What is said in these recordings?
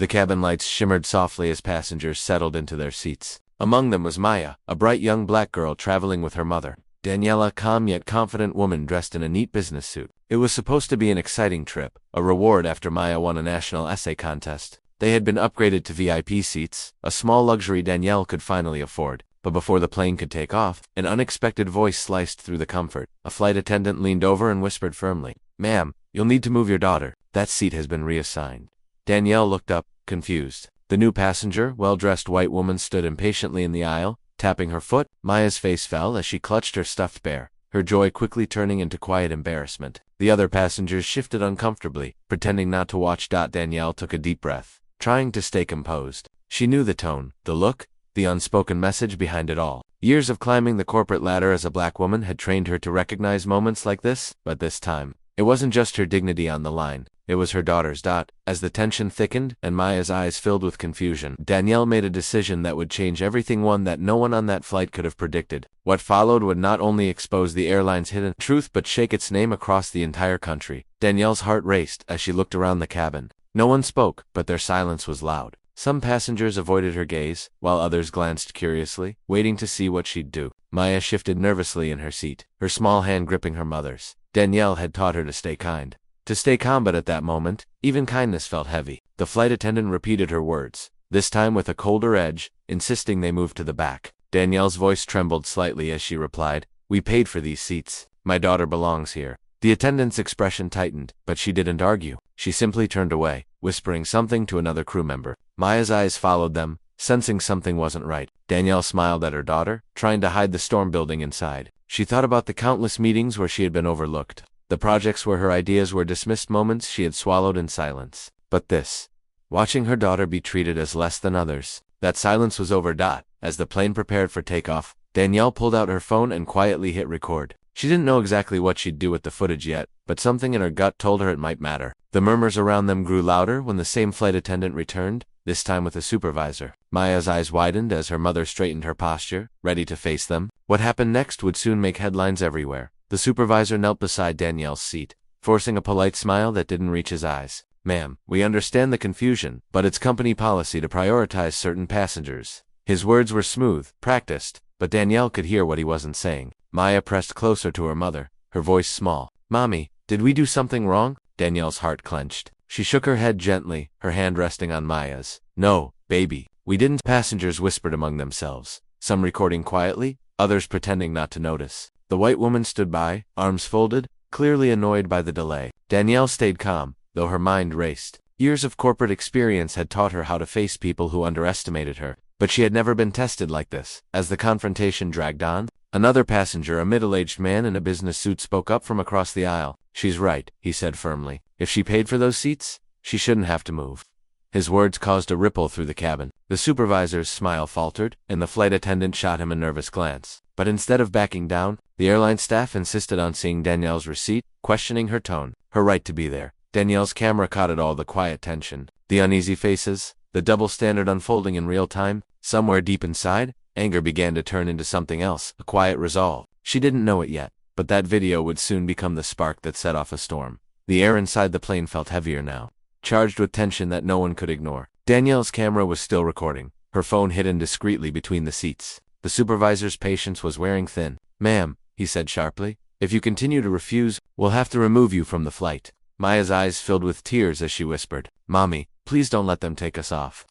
The cabin lights shimmered softly as passengers settled into their seats. Among them was Maya, a bright young black girl traveling with her mother. Danielle, a calm yet confident woman dressed in a neat business suit. It was supposed to be an exciting trip, a reward after Maya won a national essay contest. They had been upgraded to VIP seats, a small luxury Danielle could finally afford. But before the plane could take off, an unexpected voice sliced through the comfort. A flight attendant leaned over and whispered firmly, "Ma'am, you'll need to move your daughter. That seat has been reassigned." Danielle looked up, confused. The new passenger, well-dressed white woman stood impatiently in the aisle, tapping her foot. Maya's face fell as she clutched her stuffed bear, her joy quickly turning into quiet embarrassment. The other passengers shifted uncomfortably, pretending not to watch. Danielle took a deep breath, trying to stay composed. She knew the tone, the look, the unspoken message behind it all. Years of climbing the corporate ladder as a black woman had trained her to recognize moments like this, but this time, it wasn't just her dignity on the line, it was her daughter's. As the tension thickened and Maya's eyes filled with confusion, Danielle made a decision that would change everything, one that no one on that flight could have predicted. What followed would not only expose the airline's hidden truth but shake its name across the entire country. Danielle's heart raced as she looked around the cabin. No one spoke, but their silence was loud. Some passengers avoided her gaze, while others glanced curiously, waiting to see what she'd do. Maya shifted nervously in her seat, her small hand gripping her mother's. Danielle had taught her to stay kind, to stay calm, but at that moment, even kindness felt heavy. The flight attendant repeated her words, this time with a colder edge, insisting they move to the back. Danielle's voice trembled slightly as she replied, "We paid for these seats. My daughter belongs here." The attendant's expression tightened, but she didn't argue. She simply turned away, whispering something to another crew member. Maya's eyes followed them, sensing something wasn't right. Danielle smiled at her daughter, trying to hide the storm building inside. She thought about the countless meetings where she had been overlooked, the projects where her ideas were dismissed, moments she had swallowed in silence. But this, watching her daughter be treated as less than others, that silence was over. As the plane prepared for takeoff, Danielle pulled out her phone and quietly hit record. She didn't know exactly what she'd do with the footage yet, but something in her gut told her it might matter. The murmurs around them grew louder when the same flight attendant returned, this time with a supervisor. Maya's eyes widened as her mother straightened her posture, ready to face them. What happened next would soon make headlines everywhere. The supervisor knelt beside Danielle's seat, forcing a polite smile that didn't reach his eyes. "Ma'am, we understand the confusion, but it's company policy to prioritize certain passengers." His words were smooth, practiced, but Danielle could hear what he wasn't saying. Maya pressed closer to her mother, her voice small. "Mommy, did we do something wrong?" Danielle's heart clenched. She shook her head gently, her hand resting on Maya's. "No, baby, we didn't." Passengers whispered among themselves, some recording quietly, others pretending not to notice. The white woman stood by, arms folded, clearly annoyed by the delay. Danielle stayed calm, though her mind raced. Years of corporate experience had taught her how to face people who underestimated her, but she had never been tested like this. As the confrontation dragged on, another passenger, a middle-aged man in a business suit, spoke up from across the aisle. "She's right," he said firmly. "If she paid for those seats, she shouldn't have to move." His words caused a ripple through the cabin. The supervisor's smile faltered, and the flight attendant shot him a nervous glance. But instead of backing down, the airline staff insisted on seeing Danielle's receipt, questioning her tone, her right to be there. Danielle's camera caught it all, the quiet tension, the uneasy faces, the double standard unfolding in real time. Somewhere deep inside, anger began to turn into something else, a quiet resolve. She didn't know it yet, but that video would soon become the spark that set off a storm. The air inside the plane felt heavier now, charged with tension that no one could ignore. Danielle's camera was still recording, her phone hidden discreetly between the seats. The supervisor's patience was wearing thin. "Ma'am," he said sharply, "if you continue to refuse, we'll have to remove you from the flight." Maya's eyes filled with tears as she whispered, "Mommy, please don't let them take us off."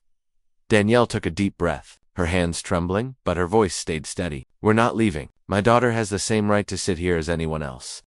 Danielle took a deep breath, her hands trembling, but her voice stayed steady. "We're not leaving. My daughter has the same right to sit here as anyone else."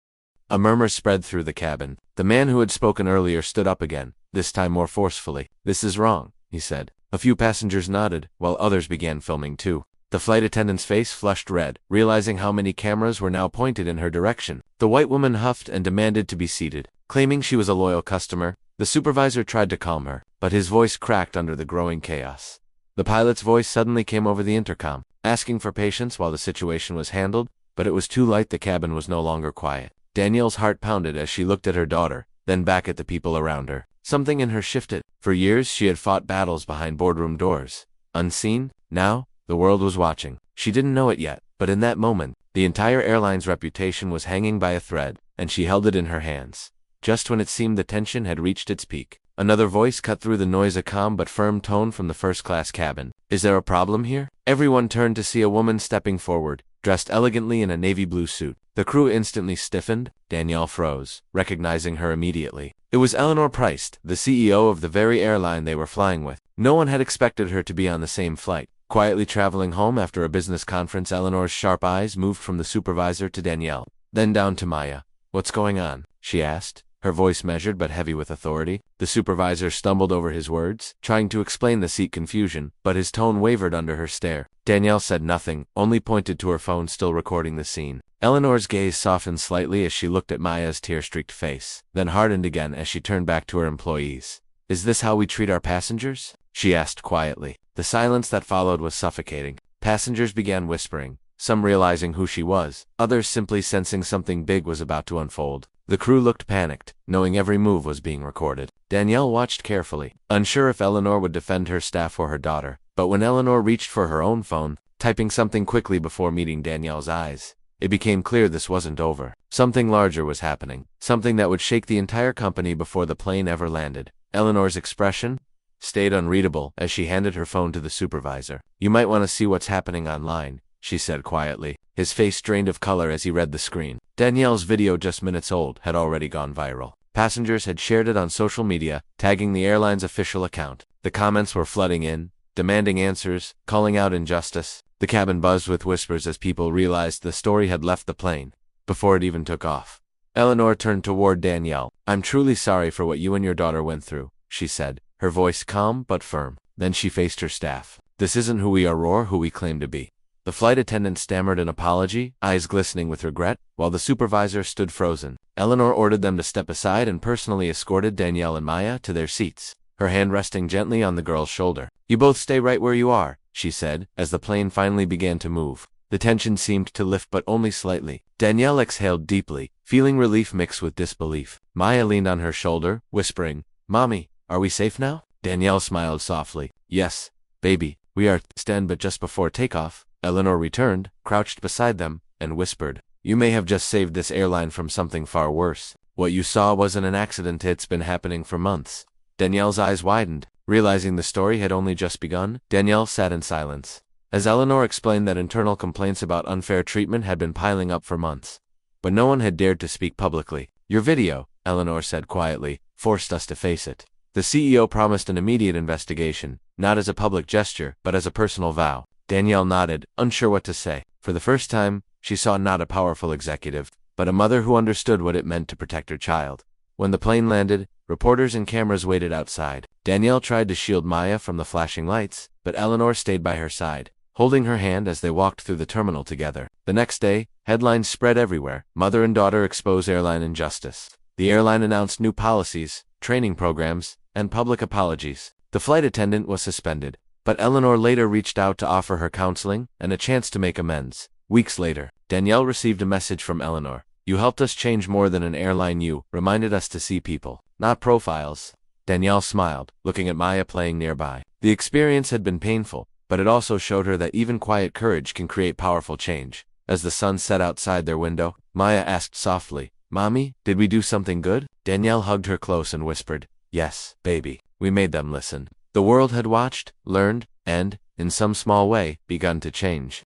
A murmur spread through the cabin. The man who had spoken earlier stood up again, this time more forcefully. "This is wrong," he said. A few passengers nodded, while others began filming too. The flight attendant's face flushed red, realizing how many cameras were now pointed in her direction. The white woman huffed and demanded to be seated, claiming she was a loyal customer. The supervisor tried to calm her, but his voice cracked under the growing chaos. The pilot's voice suddenly came over the intercom, asking for patience while the situation was handled, but it was too late. The cabin was no longer quiet. Danielle's heart pounded as she looked at her daughter, then back at the people around her. Something in her shifted. For years she had fought battles behind boardroom doors, unseen. Now, the world was watching. She didn't know it yet, but in that moment, the entire airline's reputation was hanging by a thread, and she held it in her hands. Just when it seemed the tension had reached its peak, Another voice cut through the noise, a calm but firm tone from the first-class cabin. Is there a problem here? Everyone turned to see a woman stepping forward, dressed elegantly in a navy blue suit. The crew instantly stiffened. Danielle froze, recognizing her immediately. It was Eleanor Price, the CEO of the very airline they were flying with. No one had expected her to be on the same flight. Quietly traveling home after a business conference, Eleanor's sharp eyes moved from the supervisor to Danielle, then down to Maya. What's going on? She asked, her voice measured but heavy with authority. The supervisor stumbled over his words, trying to explain the seat confusion, but his tone wavered under her stare. Danielle said nothing, only pointed to her phone still recording the scene. Eleanor's gaze softened slightly as she looked at Maya's tear-streaked face, then hardened again as she turned back to her employees. Is this how we treat our passengers? She asked quietly. The silence that followed was suffocating. Passengers began whispering, some realizing who she was, others simply sensing something big was about to unfold. The crew looked panicked, knowing every move was being recorded. Danielle watched carefully, unsure if Eleanor would defend her staff or her daughter. But when Eleanor reached for her own phone, typing something quickly before meeting Danielle's eyes, it became clear this wasn't over. Something larger was happening, something that would shake the entire company before the plane ever landed. Eleanor's expression stayed unreadable as she handed her phone to the supervisor. You might want to see what's happening online, she said quietly. His face drained of color as he read the screen. Danielle's video, just minutes old, had already gone viral. Passengers had shared it on social media, tagging the airline's official account. The comments were flooding in, demanding answers, calling out injustice. The cabin buzzed with whispers as people realized the story had left the plane before it even took off. Eleanor turned toward Danielle. I'm truly sorry for what you and your daughter went through, she said, her voice calm but firm. Then she faced her staff. This isn't who we are or who we claim to be. The flight attendant stammered an apology, eyes glistening with regret, while the supervisor stood frozen. Eleanor ordered them to step aside and personally escorted Danielle and Maya to their seats, her hand resting gently on the girl's shoulder. You both stay right where you are, she said, as the plane finally began to move. The tension seemed to lift, but only slightly. Danielle exhaled deeply, feeling relief mixed with disbelief. Maya leaned on her shoulder, whispering, Mommy, are we safe now? Danielle smiled softly. Yes, baby, we are. Stand, but just before takeoff, Eleanor returned, crouched beside them, and whispered, You may have just saved this airline from something far worse. What you saw wasn't an accident, it's been happening for months. Danielle's eyes widened, realizing the story had only just begun. Danielle sat in silence, as Eleanor explained that internal complaints about unfair treatment had been piling up for months. But no one had dared to speak publicly. Your video, Eleanor said quietly, forced us to face it. The CEO promised an immediate investigation, not as a public gesture, but as a personal vow. Danielle nodded, unsure what to say. For the first time, she saw not a powerful executive, but a mother who understood what it meant to protect her child. When the plane landed, reporters and cameras waited outside. Danielle tried to shield Maya from the flashing lights, but Eleanor stayed by her side, holding her hand as they walked through the terminal together. The next day, headlines spread everywhere. Mother and daughter expose airline injustice. The airline announced new policies, training programs, and public apologies. The flight attendant was suspended, but Eleanor later reached out to offer her counseling and a chance to make amends. Weeks later, Danielle received a message from Eleanor. You helped us change more than an airline. You reminded us to see people, not profiles. Danielle smiled, looking at Maya playing nearby. The experience had been painful, but it also showed her that even quiet courage can create powerful change. As the sun set outside their window, Maya asked softly, Mommy, did we do something good? Danielle hugged her close and whispered, Yes, baby, we made them listen. The world had watched, learned, and, in some small way, begun to change.